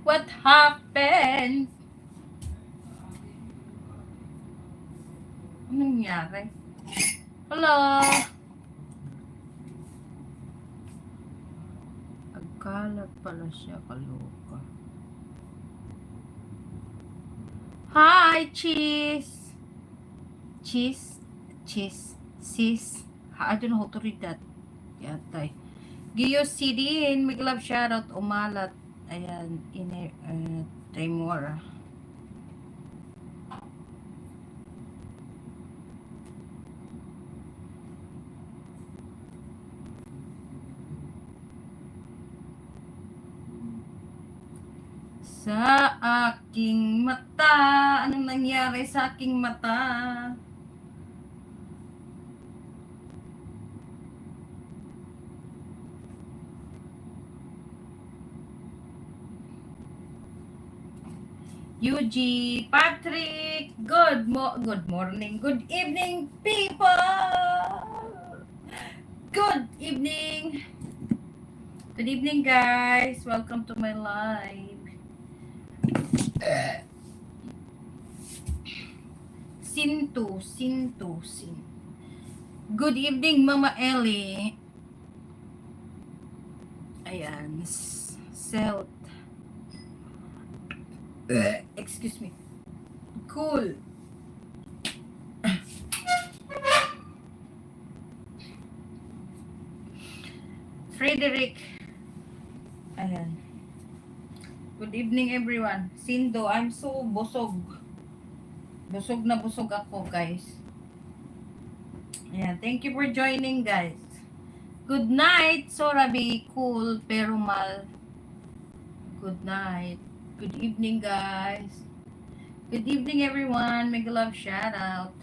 What happened? Anong nangyari? Hello? Agkalat pala siya, kaloka. Hi, cheese! Cheese? Cheese? Sis? I don't know how to read that. Yatay. Giyo Sidin, may love shoutout, umalat. Ayan, Timora. Sa aking mata, anong nangyari sa aking mata? UG, Patrick, good morning, good evening, people! Good evening! Good evening, guys! Welcome to my live. Sin. Good evening, Mama Ellie. Ayan, Selt. Excuse me. Cool. Frederick. Ayan. Good evening, everyone. Sindo, I'm so busog. Busog na busog ako, guys. Ayan, thank you for joining, guys. Good night, Sorabi. Cool, pero mal. Good night. Good evening, guys. Good evening, everyone. Make love shout out.